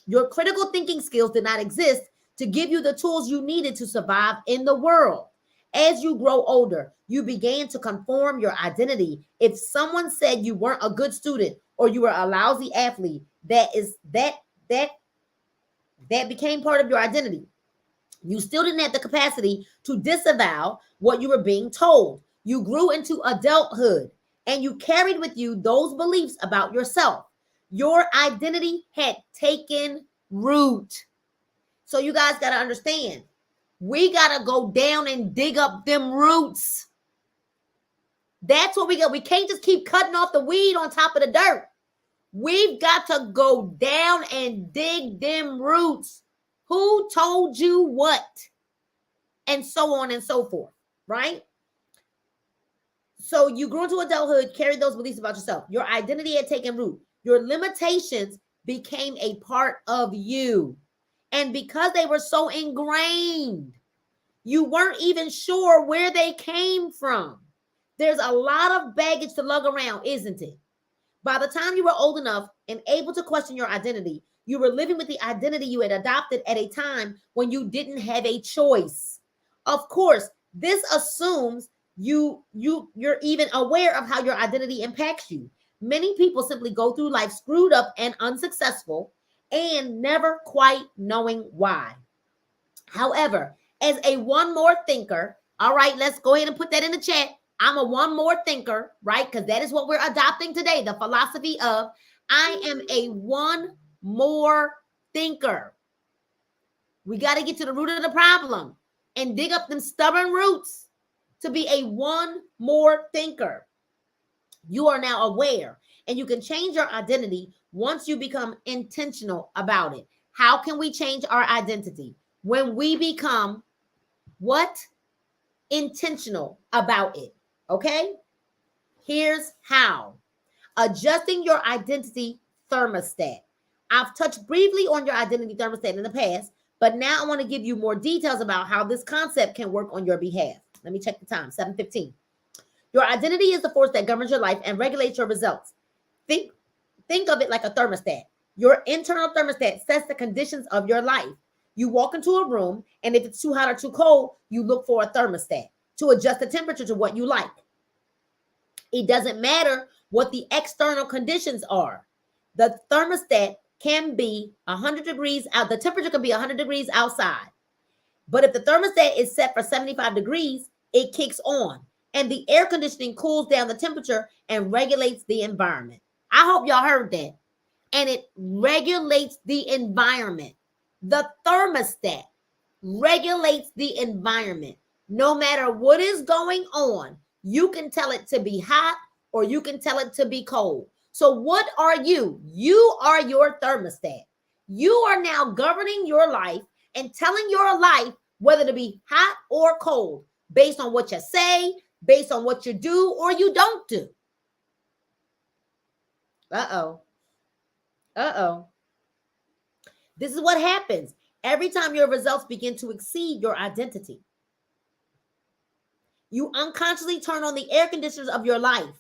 S1: Your critical thinking skills did not exist to give you the tools you needed to survive in the world. As you grow older, you began to conform your identity. If someone said you weren't a good student or you were a lousy athlete, that That became part of your identity. You still didn't have the capacity to disavow what you were being told. You grew into adulthood and you carried with you those beliefs about yourself. Your identity had taken root. So you guys got to understand, we got to go down and dig up them roots. That's what we got. We can't just keep cutting off the weed on top of the dirt. We've got to go down and dig them roots. Who told you what? And so on and so forth, right? So you grew into adulthood, carried those beliefs about yourself. Your identity had taken root. Your limitations became a part of you. And because they were so ingrained, you weren't even sure where they came from. There's a lot of baggage to lug around, isn't it? By the time you were old enough and able to question your identity, you were living with the identity you had adopted at a time when you didn't have a choice. Of course, this assumes you're even aware of how your identity impacts you. Many people simply go through life screwed up and unsuccessful and never quite knowing why. However, as a one more thinker, all right, let's go ahead and put that in the chat. I'm a one more thinker, right? Because that is what we're adopting today, the philosophy of I am a one more thinker. We got to get to the root of the problem and dig up them stubborn roots to be a one more thinker. You are now aware and you can change your identity once you become intentional about it. How can we change our identity? When we become what? Intentional about it. Okay? Here's how. Adjusting your identity thermostat. I've touched briefly on your identity thermostat in the past, but now I want to give you more details about how this concept can work on your behalf. Let me check the time, 7:15. Your identity is the force that governs your life and regulates your results. Think of it like a thermostat. Your internal thermostat sets the conditions of your life. You walk into a room, and if it's too hot or too cold, you look for a thermostat to adjust the temperature to what you like. It doesn't matter what the external conditions are. The thermostat can be 100 degrees out. The temperature can be 100 degrees outside. But if the thermostat is set for 75 degrees, it kicks on. And the air conditioning cools down the temperature and regulates the environment. I hope y'all heard that. And it regulates the environment. The thermostat regulates the environment. No matter what is going on, you can tell it to be hot or you can tell it to be cold. So what are you? You are your thermostat. You are now governing your life and telling your life whether to be hot or cold based on what you say, based on what you do or you don't do. Uh-oh. This is what happens every time your results begin to exceed your identity. You unconsciously turn on the air conditioners of your life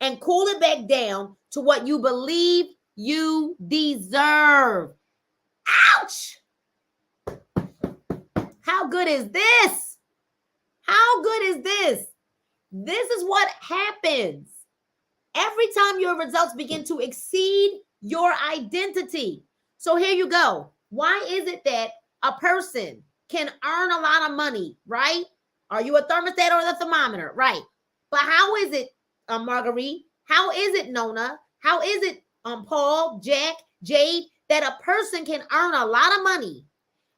S1: and cool it back down to what you believe you deserve. Ouch! How good is this? How good is this? This is what happens every time your results begin to exceed your identity. So here you go. Why is it that a person can earn a lot of money, right? Are you a thermostat or the thermometer? Right. But how is it, Marguerite? How is it, Nona? How is it, Paul, Jack, Jade, that a person can earn a lot of money,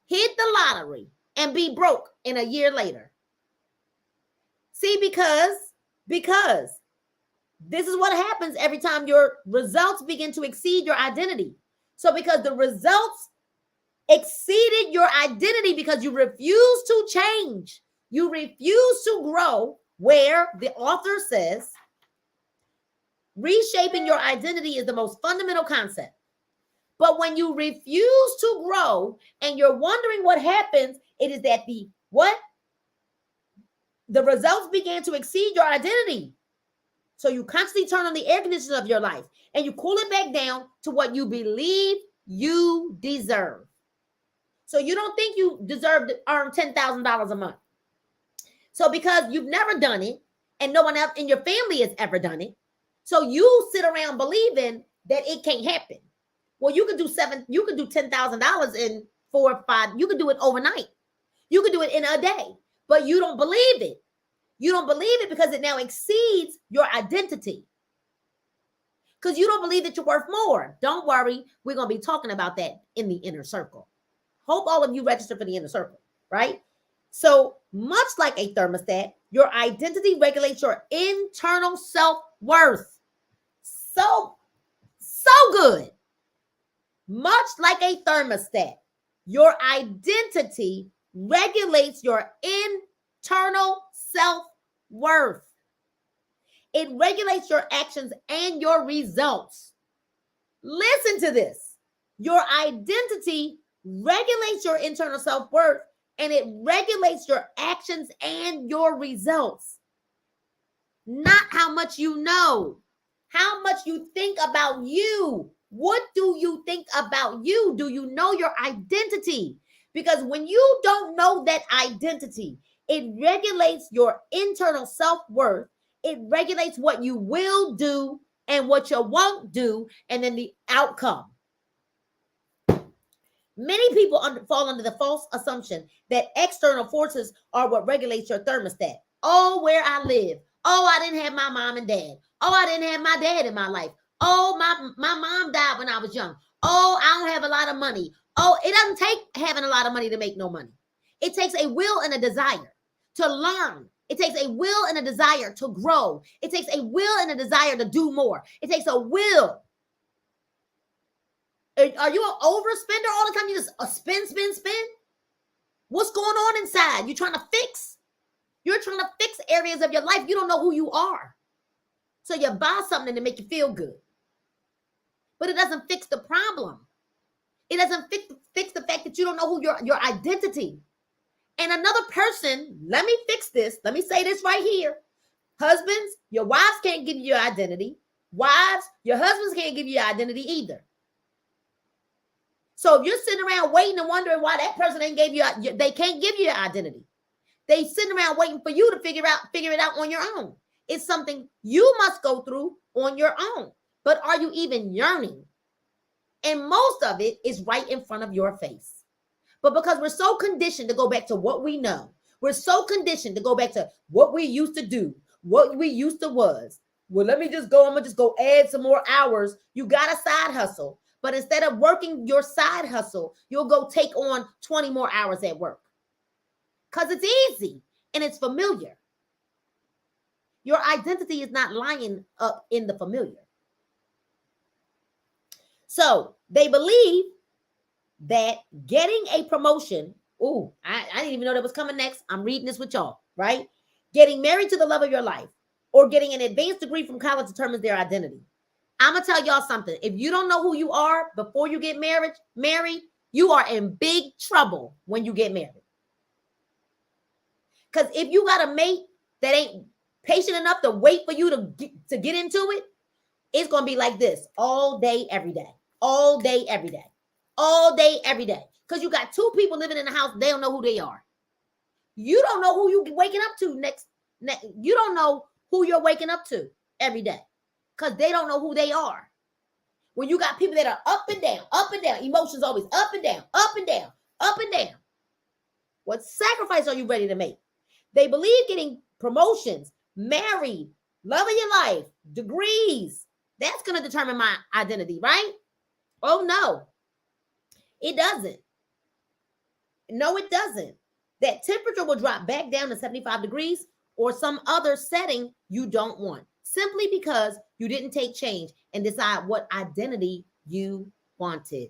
S1: hit the lottery, and be broke in a year later? See, because this is what happens every time your results begin to exceed your identity. So because the results exceeded your identity because you refuse to change, you refuse to grow, where the author says, reshaping your identity is the most fundamental concept. But when you refuse to grow and you're wondering what happens, it is that the results began to exceed your identity. So you constantly turn on the air conditioners of your life and you cool it back down to what you believe you deserve. So you don't think you deserve to earn $10,000 a month. So because you've never done it and no one else in your family has ever done it, so you sit around believing that it can't happen. Well, you could do $10,000 in 4 or 5. You could do it overnight. You could do it in a day, but you don't believe it. You don't believe it because it now exceeds your identity. Because you don't believe that you're worth more. Don't worry. We're going to be talking about that in the inner circle. Hope all of you register for the inner circle, right? So much like a thermostat, your identity regulates your internal self-worth. So good. Much like a thermostat, your identity regulates your internal self-worth. It regulates your actions and your results. Listen to this. Your identity regulates your internal self-worth, and it regulates your actions and your results. Not how much you know, how much you think about you. What do you think about you? Do you know your identity? Because when you don't know that identity, it regulates your internal self-worth. It regulates what you will do and what you won't do, and then the outcome. Many people fall under the false assumption that external forces are what regulates your thermostat. Oh, where I live. Oh, I didn't have my mom and dad. Oh, I didn't have my dad in my life. Oh, my mom died when I was young. Oh, I don't have a lot of money. Oh, it doesn't take having a lot of money to make no money. It takes a will and a desire to learn. It takes a will and a desire to grow. It takes a will and a desire to do more. It takes a will. Are you an overspender all the time? You just spend? What's going on inside? You're trying to fix. You're trying to fix areas of your life. You don't know who you are. So you buy something to make you feel good. But it doesn't fix the problem. It doesn't fix the fact that you don't know who your identity. And another person, let me fix this. Let me say this right here. Husbands, your wives can't give you your identity. Wives, your husbands can't give you your identity either. So if you're sitting around waiting and wondering why that person ain't gave you, they can't give you your identity. They sitting around waiting for you to figure it out on your own. It's something you must go through on your own. But are you even yearning? And most of it is right in front of your face. But because we're so conditioned to go back to what we know, we're so conditioned to go back to what we used to do, what we used to was. Well, I'm gonna just go add some more hours. You got a side hustle. But instead of working your side hustle, you'll go take on 20 more hours at work. Because it's easy and it's familiar. Your identity is not lying up in the familiar. So they believe that getting a promotion, I didn't even know that was coming next. I'm reading this with y'all, right? Getting married to the love of your life or getting an advanced degree from college determines their identity. I'm going to tell y'all something. If you don't know who you are before you get married, you are in big trouble when you get married. Because if you got a mate that ain't patient enough to wait for you to get into it, it's going to be like this all day, every day. All day, every day. All day, every day. Because you got two people living in the house. They don't know who they are. You don't know who you're waking up to next. You don't know who you're waking up to every day. Because they don't know who they are. When you got people that are up and down, emotions always up and down, up and down, up and down. What sacrifice are you ready to make? They believe getting promotions, married, love of your life, degrees, that's going to determine my identity, right? Oh, no, it doesn't. No, it doesn't. That temperature will drop back down to 75 degrees or some other setting you don't want, simply because you didn't take change and decide what identity you wanted.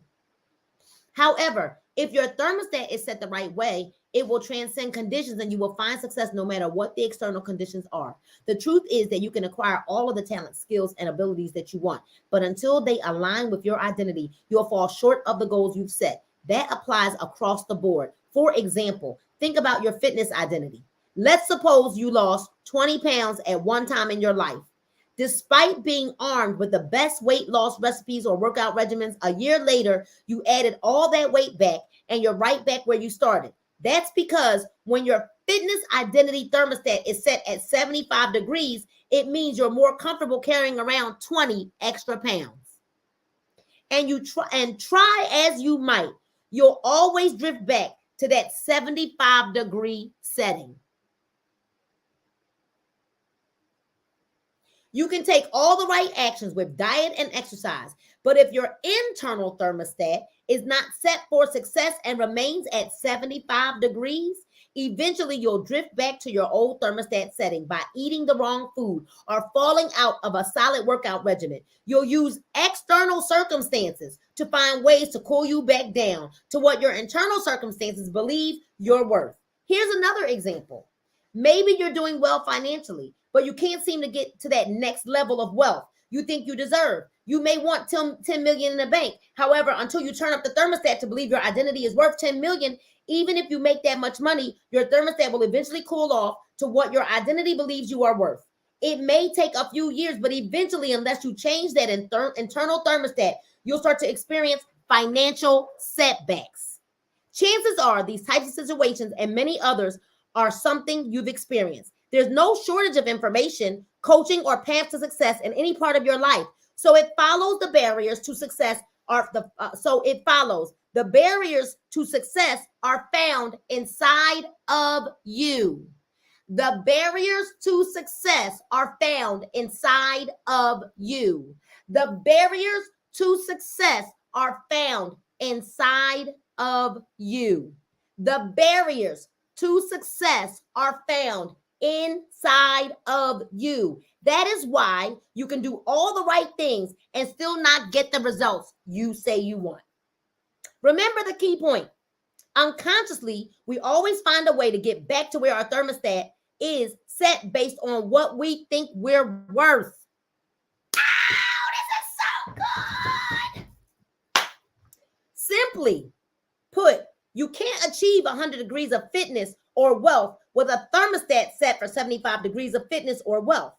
S1: However, if your thermostat is set the right way, it will transcend conditions and you will find success no matter what the external conditions are. The truth is that you can acquire all of the talent, skills, and abilities that you want, but until they align with your identity, you'll fall short of the goals you've set. That applies across the board. For example, think about your fitness identity. Let's suppose you lost 20 pounds at one time in your life. Despite being armed with the best weight loss recipes or workout regimens, a year later, you added all that weight back and you're right back where you started. That's because when your fitness identity thermostat is set at 75 degrees, it means you're more comfortable carrying around 20 extra pounds. And try as you might, you'll always drift back to that 75-degree setting. You can take all the right actions with diet and exercise, but if your internal thermostat is not set for success and remains at 75 degrees, eventually you'll drift back to your old thermostat setting by eating the wrong food or falling out of a solid workout regimen. You'll use external circumstances to find ways to cool you back down to what your internal circumstances believe you're worth. Here's another example. Maybe you're doing well financially, but you can't seem to get to that next level of wealth you think you deserve. You may want 10 million in the bank. However, until you turn up the thermostat to believe your identity is worth 10 million, even if you make that much money, your thermostat will eventually cool off to what your identity believes you are worth. It may take a few years, but eventually, unless you change that internal thermostat, you'll start to experience financial setbacks. Chances are these types of situations and many others are something you've experienced. There's no shortage of information, coaching, or path to success in any part of your life. So it follows the barriers to success are the barriers to success are found inside of you. The barriers to success are found inside of you. The barriers to success are found inside of you. The barriers to success are found inside of you. That is why you can do all the right things and still not get the results you say you want. Remember the key point. Unconsciously, we always find a way to get back to where our thermostat is set based on what we think we're worth. Oh, this is so good. Simply put, you can't achieve 100 degrees of fitness or wealth with a thermostat set for 75 degrees of fitness or wealth.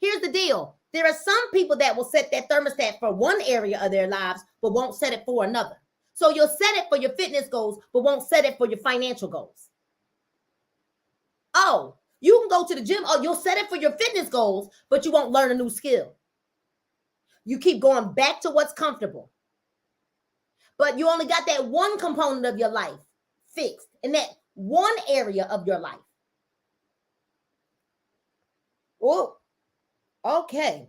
S1: Here's the deal. There are some people that will set that thermostat for one area of their lives, but won't set it for another. So you'll set it for your fitness goals, but won't set it for your financial goals. Oh, you can go to the gym. Oh, you'll set it for your fitness goals, but you won't learn a new skill. You keep going back to what's comfortable. But you only got that one component of your life fixed in that one area of your life. Oh, okay.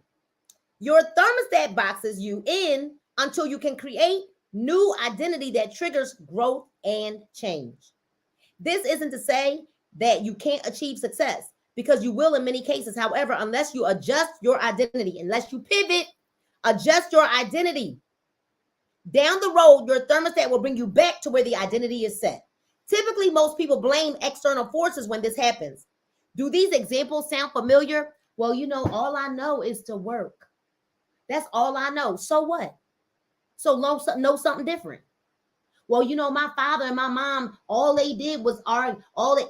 S1: Your thermostat boxes you in until you can create new identity that triggers growth and change. This isn't to say that you can't achieve success, because you will in many cases. However, unless you adjust your identity, unless you pivot, adjust your identity, down the road, your thermostat will bring you back to where the identity is set. Typically, most people blame external forces when this happens. Do these examples sound familiar? Well, all I know is to work. That's all I know. So what? So know something different. Well, my father and my mom, all they did was argue.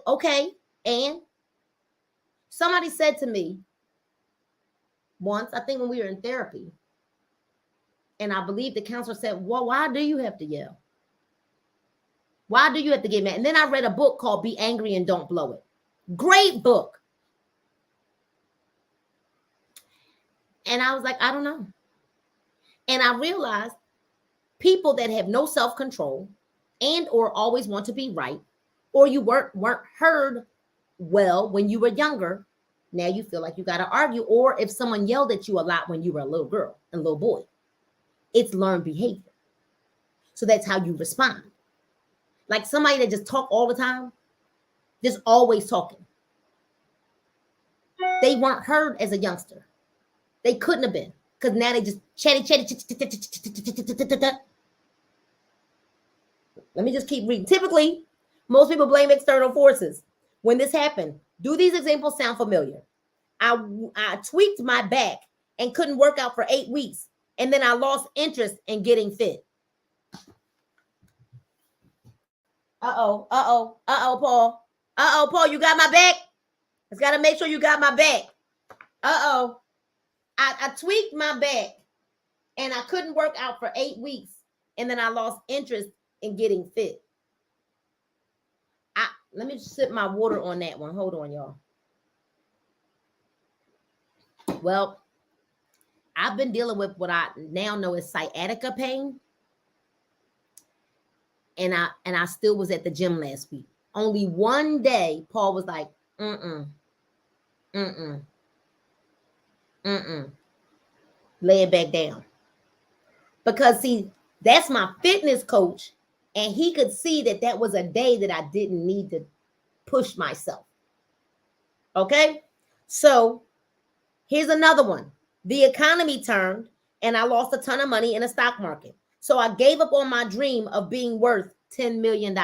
S1: Okay. And somebody said to me once, I think when we were in therapy, and I believe the counselor said, well, why do you have to yell? Why do you have to get mad? And then I read a book called Be Angry and Don't Blow It. Great book. And I was like, I don't know. And I realized people that have no self-control and or always want to be right, or you weren't heard well when you were younger, now you feel like you got to argue. Or if someone yelled at you a lot when you were a little girl and little boy, it's learned behavior. So that's how you respond. Like somebody that just talk all the time, just always talking. They weren't heard as a youngster. They couldn't have been, because now they just chatty. Let me just keep reading. Typically, most people blame external forces. When this happened, do these examples sound familiar? I tweaked my back and couldn't work out for 8 weeks. And then I lost interest in getting fit. Paul. Paul, you got my back? Just got to make sure you got my back. I tweaked my back and I couldn't work out for 8 weeks. And then I lost interest in getting fit. Let me sip my water on that one. Hold on, y'all. Well, I've been dealing with what I now know is sciatica pain. and I still was at the gym last week. Only one day, Paul was like, mm-mm, mm-mm, mm-mm. Lay it back down. Because see, that's my fitness coach, and he could see that that was a day that I didn't need to push myself. Okay? So here's another one. The economy turned, and I lost a ton of money in the stock market. So I gave up on my dream of being worth $10 million.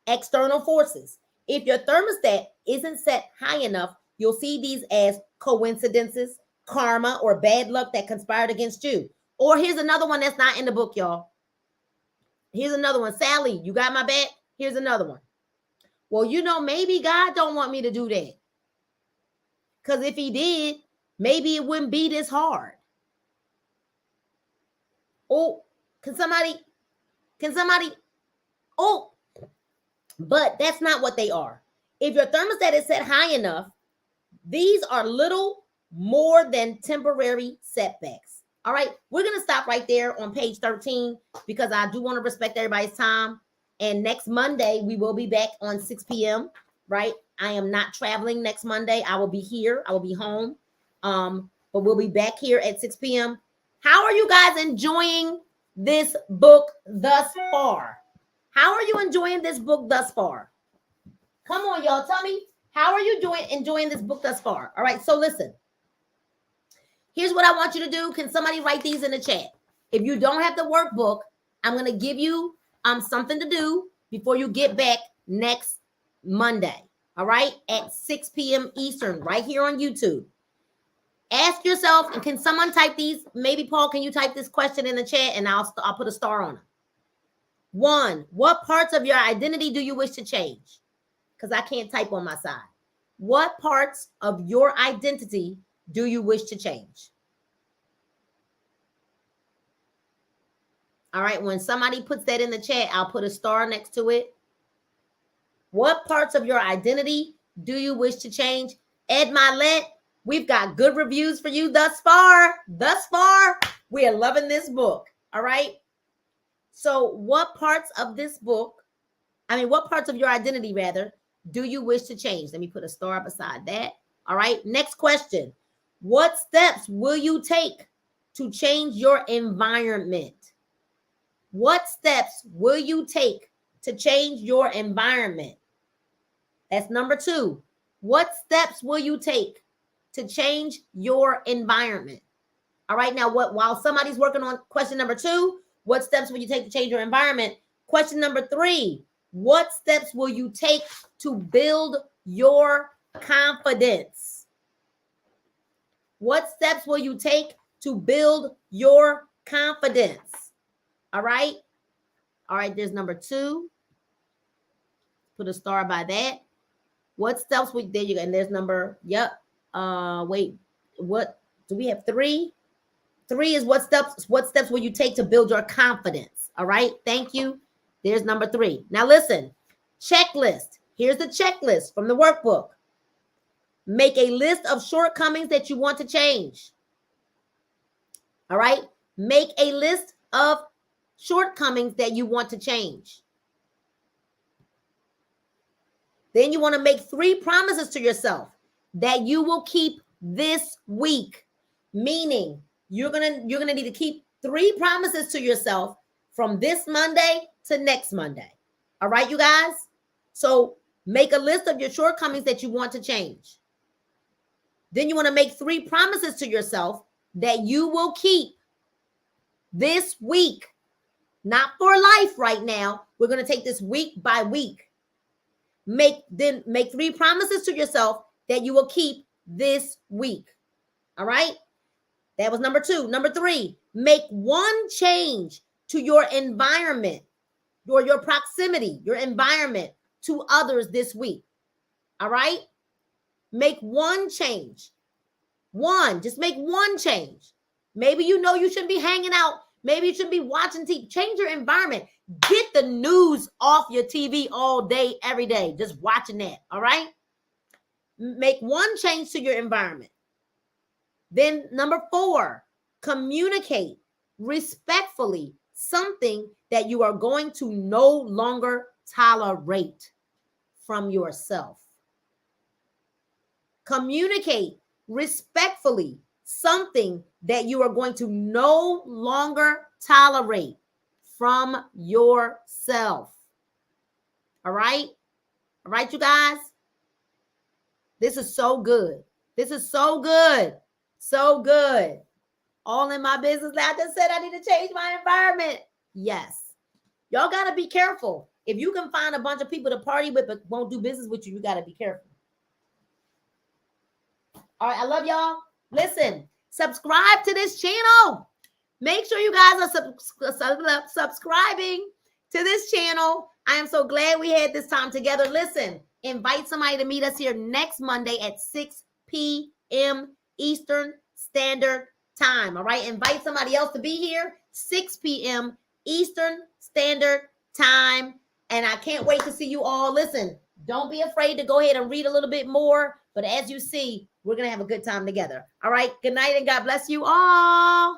S1: External forces. If your thermostat isn't set high enough, you'll see these as coincidences, karma, or bad luck that conspired against you. Or here's another one that's not in the book, y'all. Here's another one. Sally, you got my back? Here's another one. Well, you know, maybe God don't want me to do that. Because if he did, maybe it wouldn't be this hard. Oh, can somebody, oh, but that's not what they are. If your thermostat is set high enough, these are little more than temporary setbacks. All right, we're going to stop right there on page 13 because I do want to respect everybody's time. And next Monday, we will be back on 6 p.m., right? I am not traveling next Monday. I will be here. I will be home. But we'll be back here at 6 p.m. How are you guys enjoying this book thus far? How are you enjoying this book thus far? Come on, y'all. Tell me, how are you enjoying this book thus far? All right, so listen. Here's what I want you to do. Can somebody write these in the chat? If you don't have the workbook, I'm going to give you something to do before you get back next Monday. All right, at 6 p.m. Eastern, right here on YouTube. Ask yourself, and can someone type these? Maybe Paul, can you type this question in the chat, and I'll put a star on it. 1, what parts of your identity do you wish to change? Because I can't type on my side. What parts of your identity do you wish to change? All right, when somebody puts that in the chat, I'll put a star next to it. What parts of your identity do you wish to change? Ed Milet, we've got good reviews for you thus far. Thus far, we are loving this book. All right. So what parts of this book, what parts of your identity, rather, do you wish to change? Let me put a star beside that. All right. Next question. What steps will you take to change your environment? What steps will you take to change your environment? That's number 2. What steps will you take to change your environment? All right. Now, while somebody's working on question number 2, what steps will you take to change your environment? Question number 3, what steps will you take to build your confidence? What steps will you take to build your confidence? All right. All right. There's number 2. Put a star by that. What steps there you go. And there's number, yep. Wait, what do we have? 3? 3 is what steps will you take to build your confidence? All right. Thank you. There's number 3. Now listen, checklist. Here's the checklist from the workbook. Make a list of shortcomings that you want to change. All right. Make a list of shortcomings that you want to change. Then you want to make 3 promises to yourself that you will keep this week. Meaning you're gonna need to keep 3 promises to yourself from this Monday to next Monday. All right, you guys? So make a list of your shortcomings that you want to change. Then you want to make 3 promises to yourself that you will keep this week. Not for life right now. We're going to take this week by week. Make 3 promises to yourself that you will keep this week. All right? That was number 2. Number 3, make 1 change to your environment or your proximity, your environment to others this week. All right? Make 1 change. 1, just make 1 change. Maybe you shouldn't be hanging out. Maybe you should be watching TV. Change your environment. Get the news off your TV all day, every day. Just watching that. All right? Make 1 change to your environment. Then number 4, communicate respectfully something that you are going to no longer tolerate from yourself. Communicate respectfully something that you are going to no longer tolerate from yourself. All right? All right, you guys? This is so good. This is so good. So good. All in my business. I just said I need to change my environment. Yes. Y'all got to be careful. If you can find a bunch of people to party with but won't do business with you, you got to be careful. All right, I love y'all. Listen, subscribe to this channel. Make sure you guys are subscribing to this channel. I am so glad we had this time together. Listen, invite somebody to meet us here next Monday at 6 p.m. Eastern Standard Time. All right, invite somebody else to be here, 6 p.m. Eastern Standard Time. And I can't wait to see you all. Listen, don't be afraid to go ahead and read a little bit more. But as you see, we're going to have a good time together. All right. Good night and God bless you all.